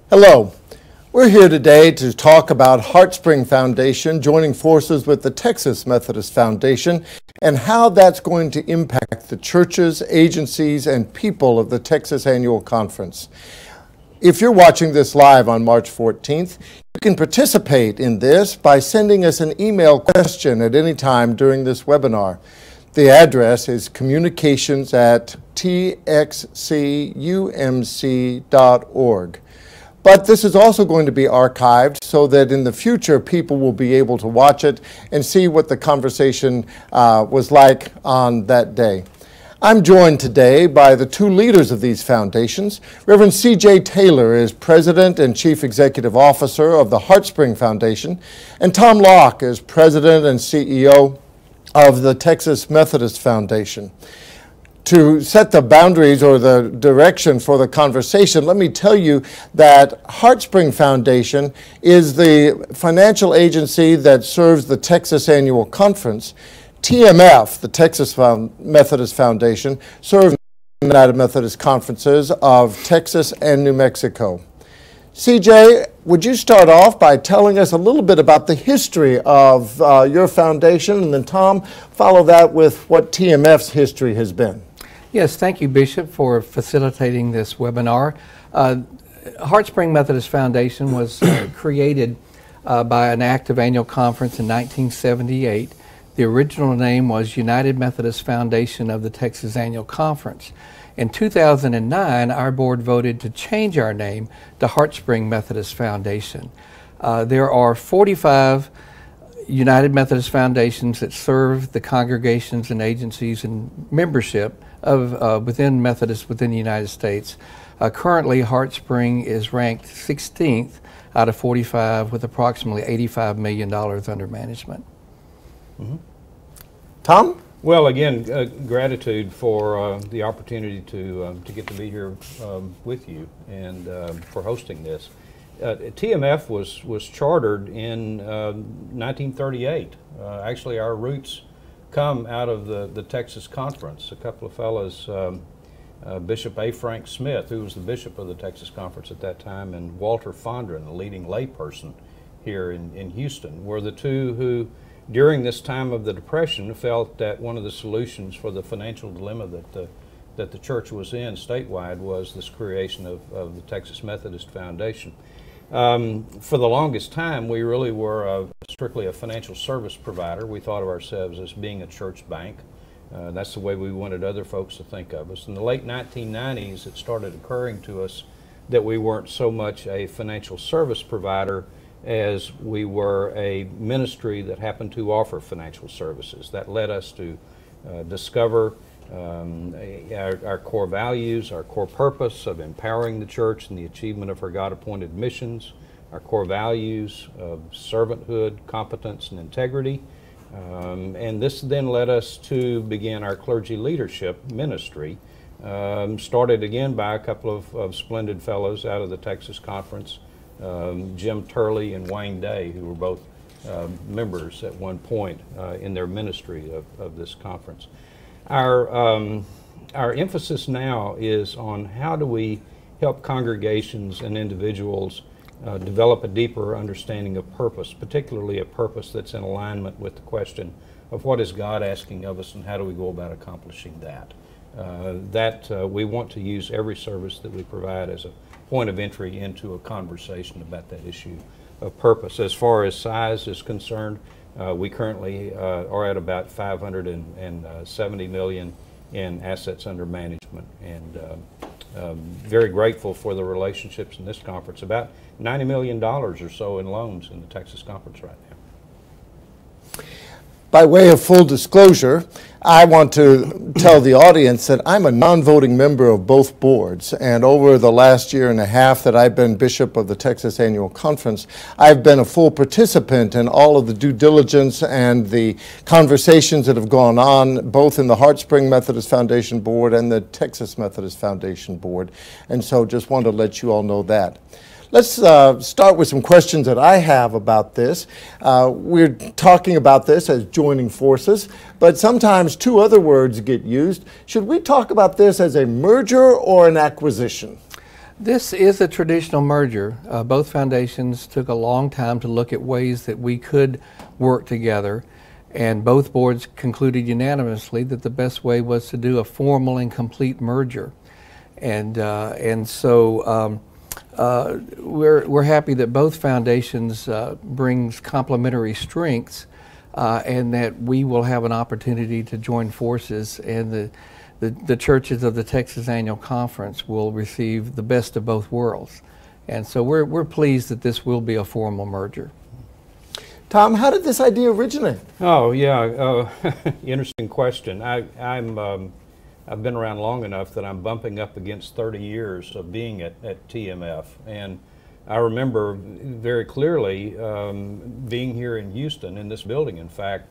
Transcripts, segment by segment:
Hello. We're here today to talk about Heartspring Foundation joining forces with the Texas Methodist Foundation and how that's going to impact the churches, agencies, and people of the Texas Annual Conference. If you're watching this live on March 14th, you can participate in this by sending us an email question at any time during this webinar. The address is communications@txcumc.org. But this is also going to be archived so that in the future people will be able to watch it and see what the conversation was like on that day. I'm joined today by the two leaders of these foundations. Reverend C.J. Taylor is President and Chief Executive Officer of the Heartspring Foundation, and Tom Locke is President and CEO of the Texas Methodist Foundation. To set the boundaries or the direction for the conversation, let me tell you that Heartspring Foundation is the financial agency that serves the Texas Annual Conference. TMF, the Texas Methodist Foundation, serves the United Methodist Conferences of Texas and New Mexico. CJ, would you start off by telling us a little bit about the history of your foundation, and then Tom, follow that with what TMF's history has been. Yes, thank you, Bishop, for facilitating this webinar. Heartspring Methodist Foundation was created by an act of annual conference in 1978. The original name was United Methodist Foundation of the Texas Annual Conference. In 2009, our board voted to change our name to Heartspring Methodist Foundation. There are 45 United Methodist Foundations that serve the congregations and agencies and membership of within Methodists within the United States. Currently, Heartspring is ranked 16th out of 45 with approximately $85 million under management. Mm-hmm. Tom? Well, again, gratitude for the opportunity to get to be here with you and for hosting this. TMF was chartered in 1938. Actually, our roots come out of the Texas Conference. A couple of fellows, Bishop A. Frank Smith, who was the bishop of the Texas Conference at that time, and Walter Fondren, the leading layperson here in Houston, were the two who, during this time of the Depression, felt that one of the solutions for the financial dilemma that the church was in statewide was this creation of the Texas Methodist Foundation. For the longest time, we really were strictly a financial service provider. We thought of ourselves as being a church bank. That's the way we wanted other folks to think of us. In the late 1990s, it started occurring to us that we weren't so much a financial service provider as we were a ministry that happened to offer financial services. That led us to discover our core values, our core purpose of empowering the church in the achievement of her God-appointed missions, our core values of servanthood, competence, and integrity. And this then led us to begin our clergy leadership ministry, started again by a couple of splendid fellows out of the Texas Conference, Jim Turley and Wayne Day, who were both members at one point in their ministry of this conference. Our emphasis now is on how do we help congregations and individuals develop a deeper understanding of purpose, particularly a purpose that's in alignment with the question of what is God asking of us and how do we go about accomplishing that. We want to use every service that we provide as a point of entry into a conversation about that issue of purpose. As far as size is concerned, we currently are at about $570 million in assets under management, and very grateful for the relationships in this conference. About $90 million or so in loans in the Texas Conference right now. By way of full disclosure, I want to tell the audience that I'm a non-voting member of both boards, and over the last year and a half that I've been Bishop of the Texas Annual Conference, I've been a full participant in all of the due diligence and the conversations that have gone on both in the Heartspring Methodist Foundation Board and the Texas Methodist Foundation Board, and so just wanted to let you all know that. Let's start with some questions that I have about this. We're talking about this as joining forces, but sometimes two other words get used. Should we talk about this as a merger or an acquisition? This is a traditional merger. Both foundations took a long time to look at ways that we could work together, and both boards concluded unanimously that the best way was to do a formal and complete merger. And so we're happy that both foundations brings complementary strengths, and that we will have an opportunity to join forces, and the churches of the Texas Annual Conference will receive the best of both worlds. And so we're pleased that this will be a formal merger. Tom, how did this idea originate? Oh, yeah, interesting question. I've been around long enough that I'm bumping up against 30 years of being at TMF. And I remember very clearly being here in Houston, in this building, in fact,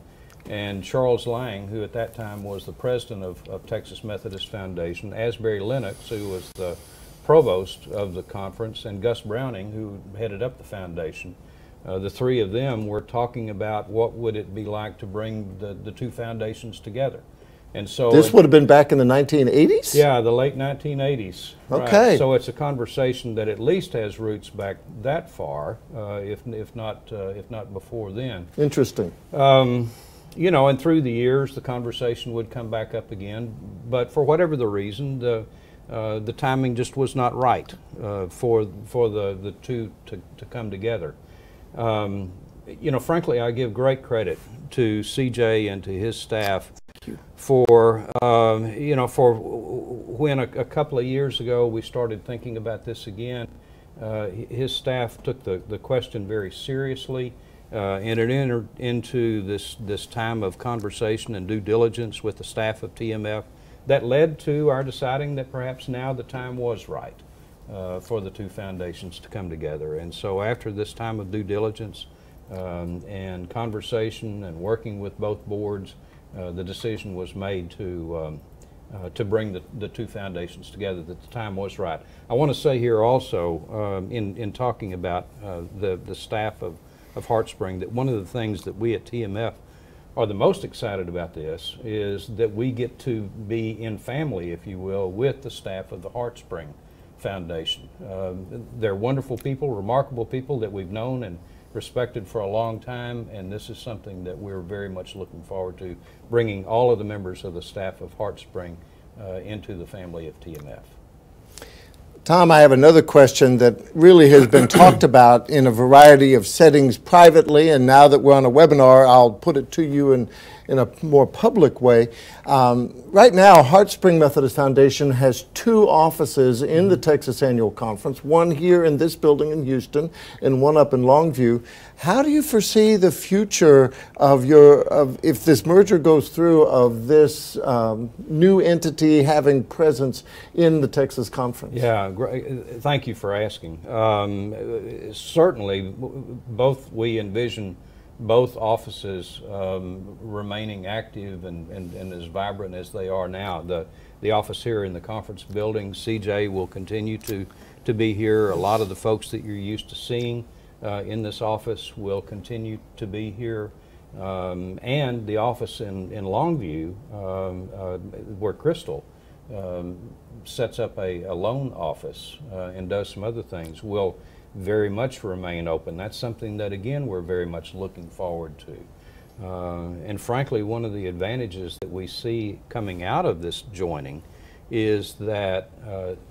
and Charles Lang, who at that time was the president of Texas Methodist Foundation, Asbury Lennox, who was the provost of the conference, and Gus Browning, who headed up the foundation. The three of them were talking about what would it be like to bring the two foundations together. And so this would have been back in the 1980s? Yeah, the late 1980s. Okay. Right. So it's a conversation that at least has roots back that far, if not before then. Interesting. You know, and through the years, the conversation would come back up again. But for whatever the reason, the timing just was not right for the two to come together. You know, frankly, I give great credit to CJ and to his staff for, you know, for when a couple of years ago we started thinking about this again. His staff took the question very seriously, and it entered into this time of conversation and due diligence with the staff of TMF that led to our deciding that perhaps now the time was right for the two foundations to come together. And so after this time of due diligence and conversation and working with both boards, the decision was made to bring the two foundations together, that the time was right. I want to say here also, in talking about the staff of Heartspring, that one of the things that we at TMF are the most excited about this is that we get to be in family, if you will, with the staff of the Heartspring Foundation. They're wonderful people, remarkable people that we've known and respected for a long time, and this is something that we're very much looking forward to, bringing all of the members of the staff of Heartspring into the family of TMF. Tom, I have another question that really has been talked about in a variety of settings privately, and now that we're on a webinar, I'll put it to you in a more public way. Right now, Heartspring Methodist Foundation has two offices in the Texas Annual Conference, one here in this building in Houston and one up in Longview. How do you foresee the future of if this merger goes through, of this new entity having presence in the Texas Conference? Yeah, great. Thank you for asking. Certainly, we envision both offices remaining active and as vibrant as they are now. The office here in the conference building, CJ will continue to be here. A lot of the folks that you're used to seeing in this office will continue to be here. And the office in Longview, where Crystal sets up a loan office and does some other things, will very much remain open. That's something that, again, we're very much looking forward to. And frankly, one of the advantages that we see coming out of this joining is that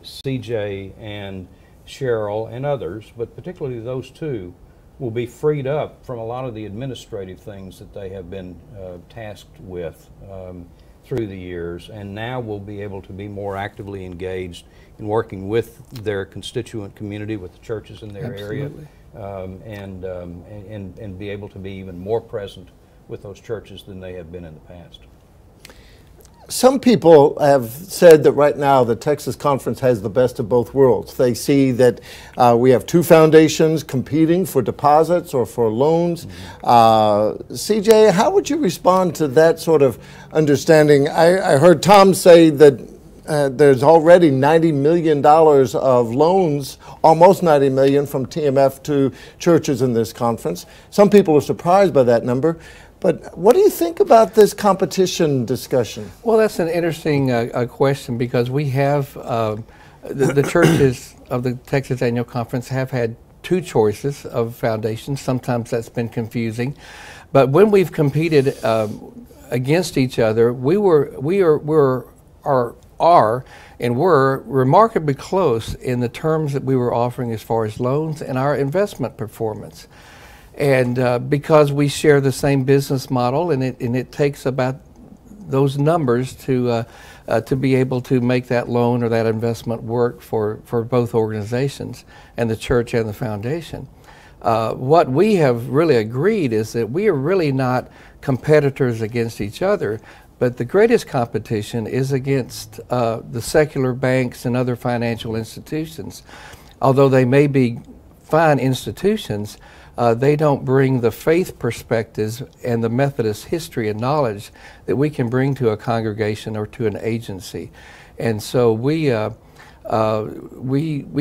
CJ and Cheryl and others, but particularly those two, will be freed up from a lot of the administrative things that they have been tasked with through the years, and now will be able to be more actively engaged in working with their constituent community, with the churches in their Absolutely. area, and be able to be even more present with those churches than they have been in the past. Some people have said that right now the Texas Conference has the best of both worlds. They see that we have two foundations competing for deposits or for loans. CJ, how would you respond to that sort of understanding? I heard Tom say that there's already $90 million of loans, almost $90 million from TMF to churches in this conference. Some people are surprised by that number. But what do you think about this competition discussion? Well, that's an interesting question, because we have the churches of the Texas Annual Conference have had two choices of foundations. Sometimes that's been confusing, but when we've competed against each other, we were remarkably close in the terms that we were offering as far as loans and our investment performance. And because we share the same business model, and it takes about those numbers to be able to make that loan or that investment work for both organizations, and the church and the foundation. What we have really agreed is that we are really not competitors against each other, but the greatest competition is against the secular banks and other financial institutions. Although they may be fine institutions, they don't bring the faith perspectives and the Methodist history and knowledge that we can bring to a congregation or to an agency. And so we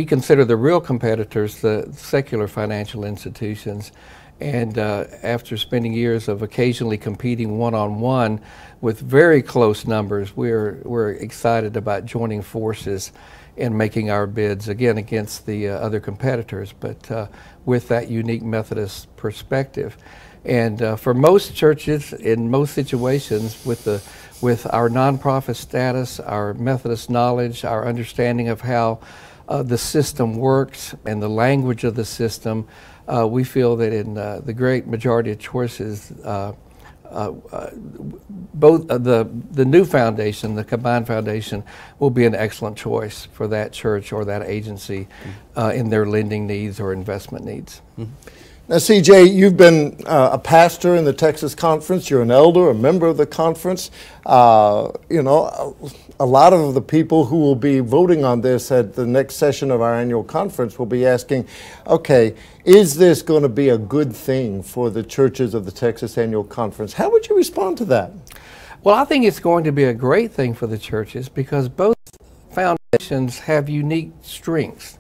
consider the real competitors the secular financial institutions. And after spending years of occasionally competing one-on-one with very close numbers, we're excited about joining forces and making our bids again against the other competitors, but with that unique Methodist perspective. And for most churches, in most situations, with our nonprofit status, our Methodist knowledge, our understanding of how the system works and the language of the system, we feel that in the great majority of choices, both the new foundation, the combined foundation, will be an excellent choice for that church or that agency in their lending needs or investment needs. Mm-hmm. Now, CJ, you've been a pastor in the Texas Conference. You're an elder, a member of the conference. You know, a lot of the people who will be voting on this at the next session of our annual conference will be asking, okay, is this going to be a good thing for the churches of the Texas Annual Conference? How would you respond to that? Well, I think it's going to be a great thing for the churches because both foundations have unique strengths.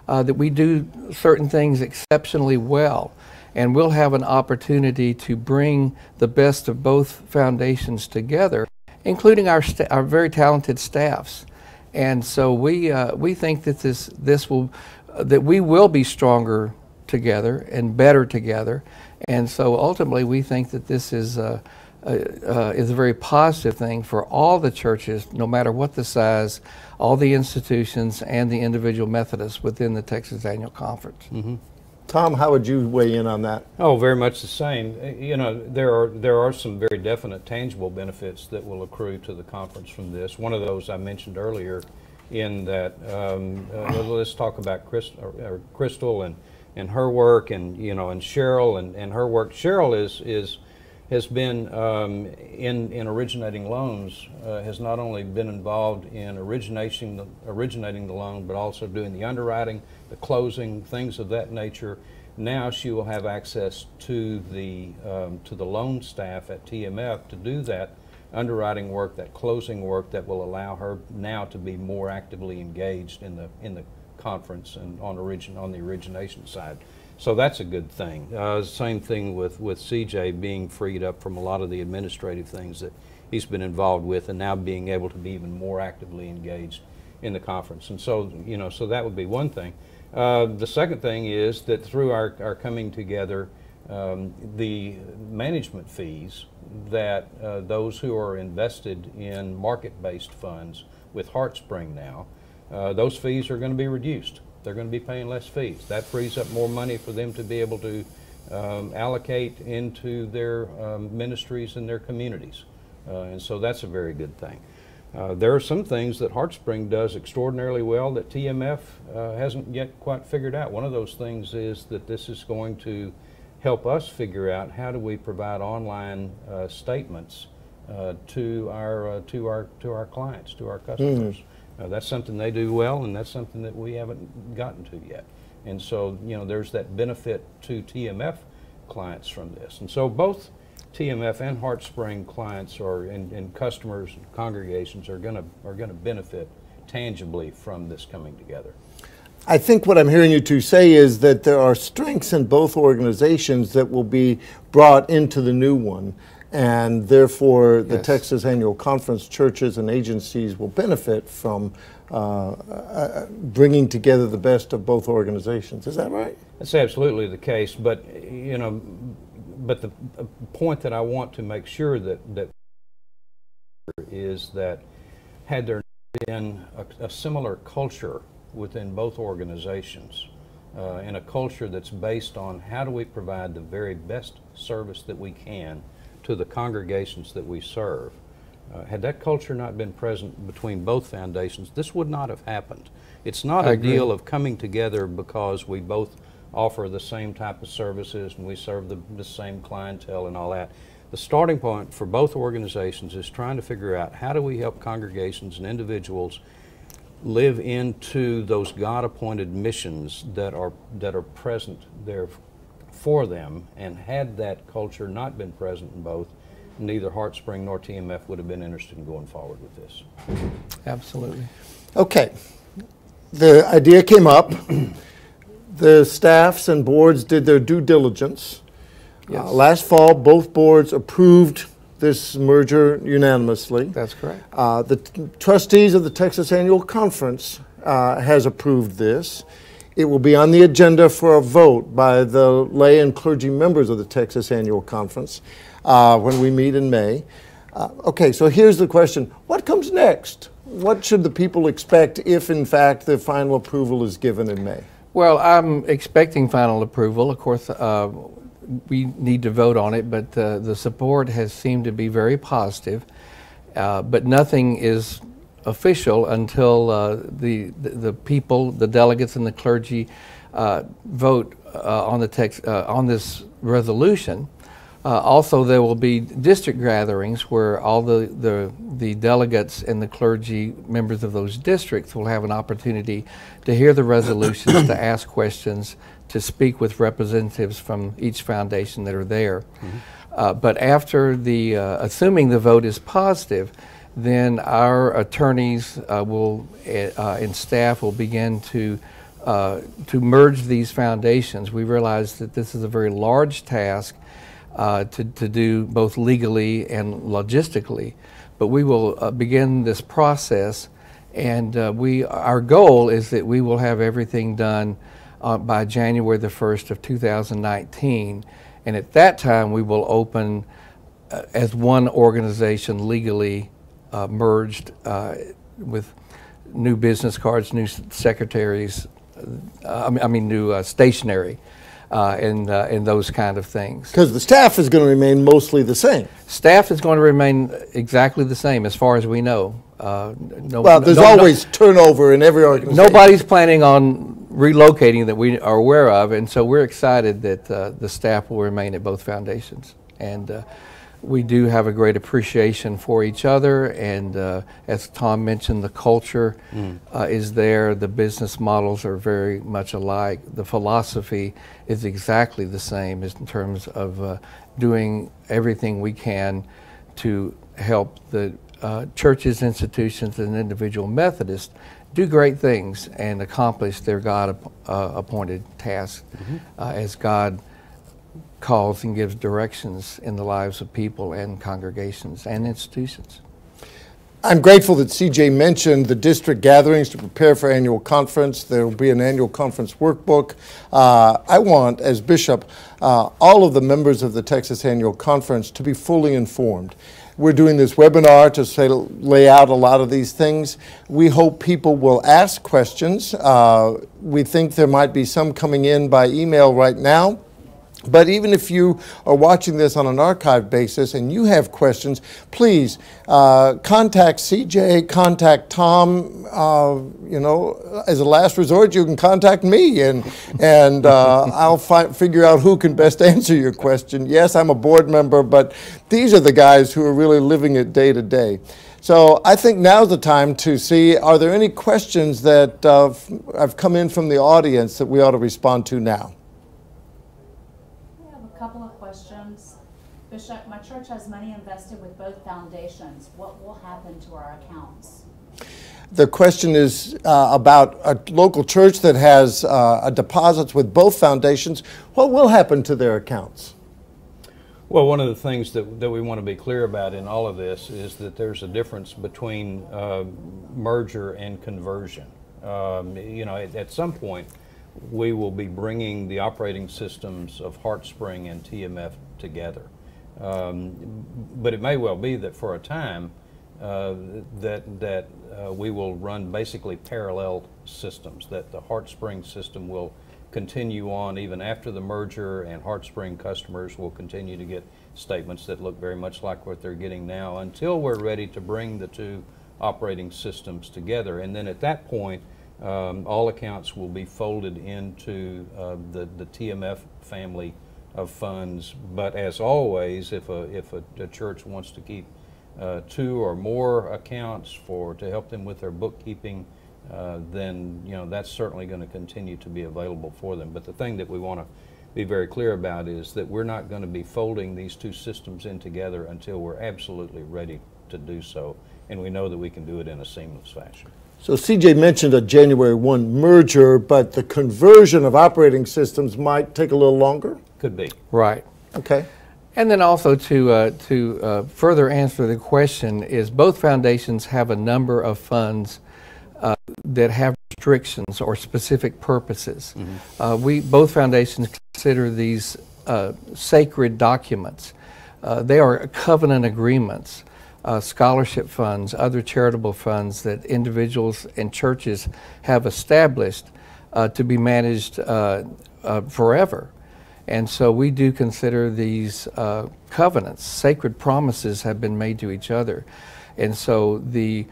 That we do certain things exceptionally well, and we'll have an opportunity to bring the best of both foundations together, including our very talented staffs. And so we think that that we will be stronger together and better together. And so ultimately, we think that this is a very positive thing for all the churches, no matter what the size, all the institutions and the individual Methodists within the Texas Annual Conference. Mm-hmm. Tom, how would you weigh in on that? Oh, very much the same. You know, there are some very definite tangible benefits that will accrue to the conference from this. One of those I mentioned earlier, in that let's talk about Crystal and her work, and you know, and Cheryl and her work. Cheryl has been in originating loans, has not only been involved in originating the loan, but also doing the underwriting, the closing, things of that nature. Now she will have access to the loan staff at TMF to do that underwriting work, that closing work, that will allow her now to be more actively engaged in the conference and on the origination side. So that's a good thing. Same thing with CJ being freed up from a lot of the administrative things that he's been involved with, and now being able to be even more actively engaged in the conference. And so, you know, so that would be one thing. The second thing is that through our coming together, the management fees that those who are invested in market-based funds with Heartspring now, those fees are going to be reduced. They're going to be paying less fees. That frees up more money for them to be able to allocate into their ministries and their communities. And so that's a very good thing. There are some things that Heartspring does extraordinarily well that TMF hasn't yet quite figured out. One of those things is that this is going to help us figure out how do we provide online statements to our clients, to our customers. That's something they do well, and that's something that we haven't gotten to yet. And so, you know, there's that benefit to TMF clients from this. And so both TMF and Heartspring clients and customers and congregations are going to benefit tangibly from this coming together. I think what I'm hearing you two say is that there are strengths in both organizations that will be brought into the new one. and therefore the Yes. Texas Annual Conference churches and agencies will benefit from bringing together the best of both organizations. Is that right? That's absolutely the case, but but the point that I want to make sure that is that had there been a similar culture within both organizations, and a culture that's based on how do we provide the very best service that we can to the congregations that we serve. Had that culture not been present between both foundations, this would not have happened. It's not a deal of coming together because we both offer the same type of services and we serve the same clientele and all that. The starting point for both organizations is trying to figure out how do we help congregations and individuals live into those God-appointed missions that are present there for them, and had that culture not been present in both, neither Heartspring nor TMF would have been interested in going forward with this. Absolutely. Okay. The idea came up. The staffs and boards did their due diligence. Yes. Last fall, both boards approved this merger unanimously. That's correct. The trustees of the Texas Annual Conference has approved this. It will be on the agenda for a vote by the lay and clergy members of the Texas Annual Conference when we meet in May. Okay, so here's the question. What comes next? What should the people expect if, in fact, the final approval is given in May? Well, I'm expecting final approval. Of course, we need to vote on it, but the support has seemed to be very positive. But nothing is official until the people, the delegates, and the clergy vote on this resolution. Also, there will be district gatherings where all the delegates and the clergy, members of those districts, will have an opportunity to hear the resolutions, to ask questions, to speak with representatives from each foundation that are there. Mm-hmm. But after assuming the vote is positive, then our attorneys and staff will begin to merge these foundations. We realize that this is a very large task to do both legally and logistically, but we will begin this process, and our goal is that we will have everything done by January the 1st of 2019, and at that time we will open as one organization legally merged with new business cards, new secretaries, new stationery, and those kind of things. Because the staff is going to remain mostly the same. Staff is going to remain exactly the same as far as we know. There's always turnover in every organization. Nobody's planning on relocating that we are aware of, and so we're excited that the staff will remain at both foundations. And we do have a great appreciation for each other, and as Tom mentioned, the culture is there. The business models are very much alike. The philosophy is exactly the same in terms of doing everything we can to help the churches, institutions, and individual Methodists do great things and accomplish their God-appointed task as God calls and gives directions in the lives of people and congregations and institutions. I'm grateful that CJ mentioned the district gatherings to prepare for annual conference. There will be an annual conference workbook. I want, as bishop, all of the members of the Texas Annual Conference to be fully informed. We're doing this webinar to lay out a lot of these things. We hope people will ask questions. We think there might be some coming in by email right now. But even if you are watching this on an archive basis and you have questions, please contact CJ, contact Tom. As a last resort, you can contact me, and I'll figure out who can best answer your question. Yes, I'm a board member, but these are the guys who are really living it day to day. So I think now's the time to see, are there any questions that have come in from the audience that we ought to respond to now? Couple of questions. Bishop, my church has money invested with both foundations. What will happen to our accounts? The question is about a local church that has deposits with both foundations. What will happen to their accounts? Well, one of the things that we want to be clear about in all of this is that there's a difference between merger and conversion. You know, at some point, we will be bringing the operating systems of Heartspring and TMF together. But it may well be that for a time we will run basically parallel systems, that the Heartspring system will continue on even after the merger, and Heartspring customers will continue to get statements that look very much like what they're getting now until we're ready to bring the two operating systems together. And then at that point, all accounts will be folded into the TMF family of funds. But as always, if a church wants to keep two or more accounts to help them with their bookkeeping, then that's certainly going to continue to be available for them. But the thing that we want to be very clear about is that we're not going to be folding these two systems in together until we're absolutely ready to do so, and we know that we can do it in a seamless fashion. So CJ mentioned a January 1 merger, but the conversion of operating systems might take a little longer? Could be. Right. Okay. And then also to further answer the question is both foundations have a number of funds that have restrictions or specific purposes. Mm-hmm. Both foundations consider these sacred documents. They are covenant agreements, scholarship funds, other charitable funds that individuals and churches have established to be managed forever. And so we do consider these covenants, sacred promises have been made to each other. And so the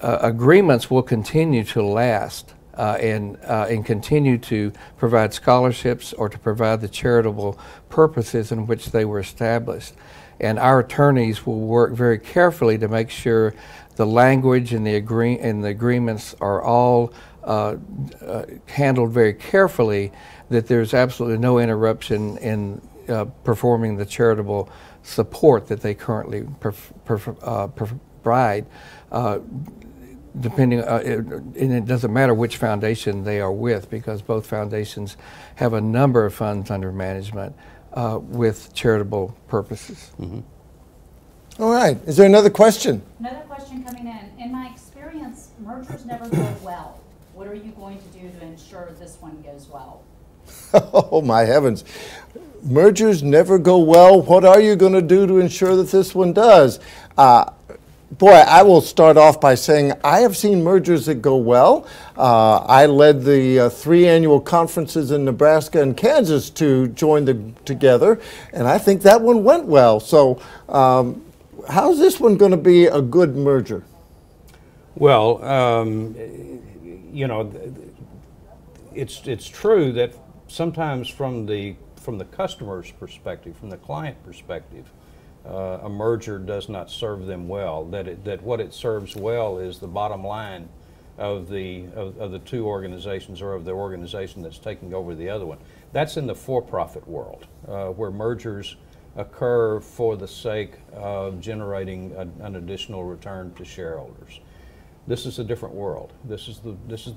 agreements will continue to last and continue to provide scholarships or to provide the charitable purposes in which they were established. And our attorneys will work very carefully to make sure the language and the agreements are all handled very carefully, that there's absolutely no interruption in performing the charitable support that they currently provide. Depending, and it doesn't matter which foundation they are with, because both foundations have a number of funds under management with charitable purposes. Mm-hmm. All right. Is there another question? Another question coming in. In my experience, mergers never go well. What are you going to do to ensure this one goes well? Oh, my heavens. Mergers never go well. What are you going to do to ensure that this one does? Boy, I will start off by saying I have seen mergers that go well. I led the 3 annual conferences in Nebraska and Kansas to join together, and I think that one went well. So how's this one going to be a good merger? Well, it's true that sometimes from the customer's perspective, from the client perspective, a merger does not serve them well. That what it serves well is the bottom line of the two organizations, or of the organization that's taking over the other one. That's in the for-profit world, where mergers occur for the sake of generating an additional return to shareholders. This is a different world. This is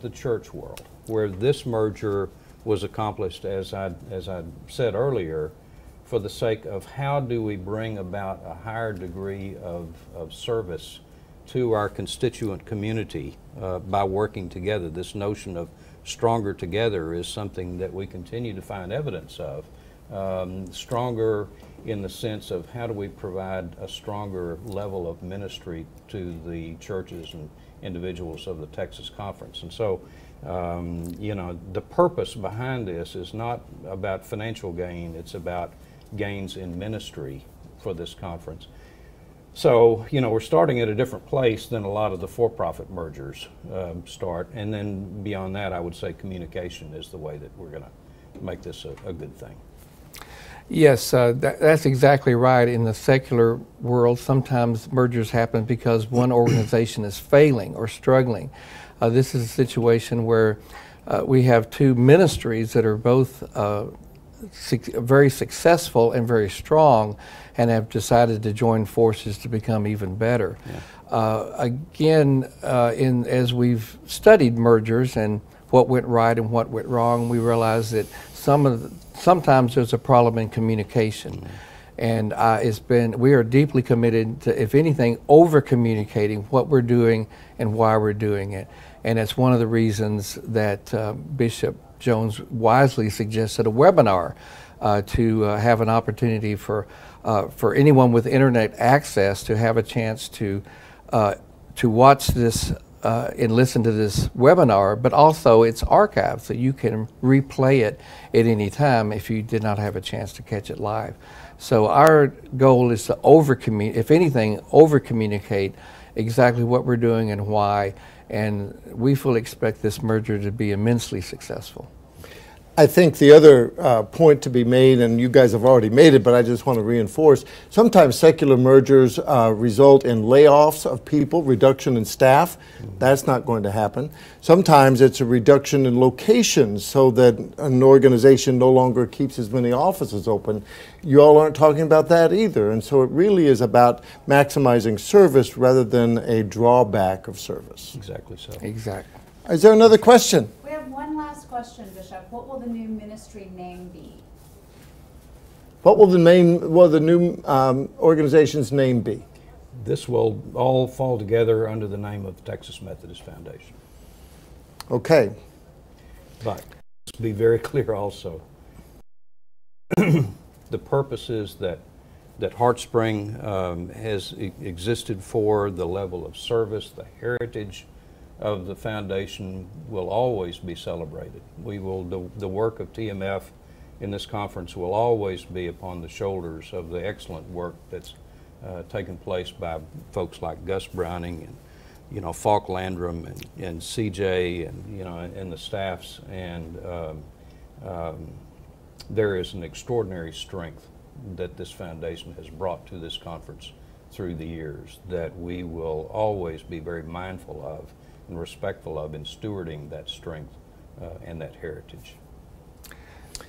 the church world, where this merger was accomplished, as I said earlier, for the sake of how do we bring about a higher degree of service to our constituent community by working together. This notion of stronger together is something that we continue to find evidence of. Stronger in the sense of how do we provide a stronger level of ministry to the churches and individuals of the Texas Conference. And so, the purpose behind this is not about financial gain, it's about gains in ministry for this conference. So, we're starting at a different place than a lot of the for-profit mergers start. And then beyond that, I would say communication is the way that we're going to make this a good thing. Yes, that's exactly right. In the secular world, sometimes mergers happen because one organization is failing or struggling. This is a situation where we have two ministries that are both very successful and very strong, and have decided to join forces to become even better. Yeah. As we've studied mergers and what went right and what went wrong, we realize that sometimes there's a problem in communication. And we are deeply committed to, if anything, over-communicating what we're doing and why we're doing it. And it's one of the reasons that Bishop Jones wisely suggested a webinar to have an opportunity for anyone with internet access to have a chance to watch this and listen to this webinar, but also it's archived, so you can replay it at any time if you did not have a chance to catch it live. So our goal is to if anything, over-communicate exactly what we're doing and why, and we fully expect this merger to be immensely successful. I think the other point to be made, and you guys have already made it, but I just want to reinforce, sometimes secular mergers result in layoffs of people, reduction in staff. That's not going to happen. Sometimes it's a reduction in locations so that an organization no longer keeps as many offices open. You all aren't talking about that either, and so it really is about maximizing service rather than a drawback of service. Exactly so. Exactly. Is there another question? We have one last question, Bishop. What will the new ministry name be? What will the new organization's name be? This will all fall together under the name of the Texas Methodist Foundation. Okay. But let's be very clear also. The purposes that Heartspring has existed for, the level of service, the heritage of the foundation will always be celebrated. The work of TMF in this conference will always be upon the shoulders of the excellent work that's taken place by folks like Gus Browning and Falk Landrum and CJ and the staffs, and there is an extraordinary strength that this foundation has brought to this conference through the years that we will always be very mindful of and respectful of in stewarding that strength and that heritage.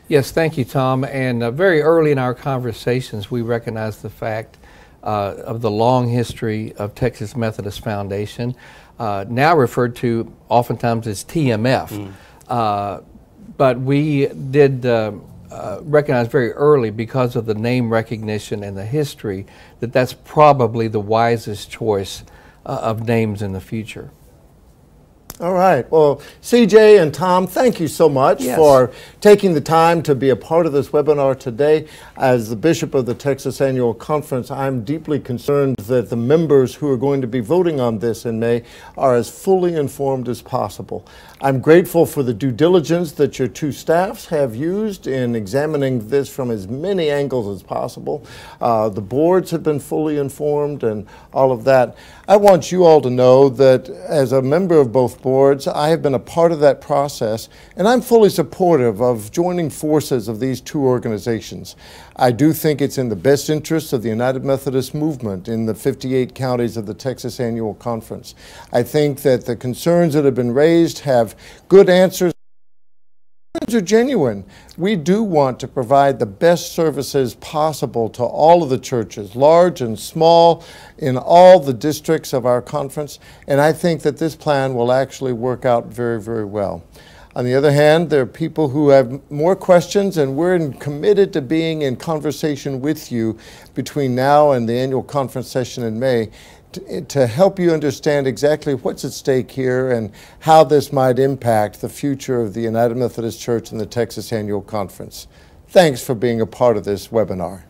Yes, thank you, Tom. And very early in our conversations, we recognized the fact of the long history of Texas Methodist Foundation, now referred to oftentimes as TMF. But we did recognize very early, because of the name recognition and the history, that that's probably the wisest choice of names in the future. All right. Well, CJ and Tom, thank you so much for taking the time to be a part of this webinar today. As the Bishop of the Texas Annual Conference, I'm deeply concerned that the members who are going to be voting on this in May are as fully informed as possible. I'm grateful for the due diligence that your two staffs have used in examining this from as many angles as possible. The boards have been fully informed and all of that. I want you all to know that as a member of both boards, I have been a part of that process, and I'm fully supportive of joining forces of these two organizations. I do think it's in the best interest of the United Methodist movement in the 58 counties of the Texas Annual Conference. I think that the concerns that have been raised have good answers. Are genuine. We do want to provide the best services possible to all of the churches, large and small, in all the districts of our conference, and I think that this plan will actually work out very, very well. On the other hand, there are people who have more questions, and we're committed to being in conversation with you between now and the annual conference session in May to help you understand exactly what's at stake here and how this might impact the future of the United Methodist Church and the Texas Annual Conference. Thanks for being a part of this webinar.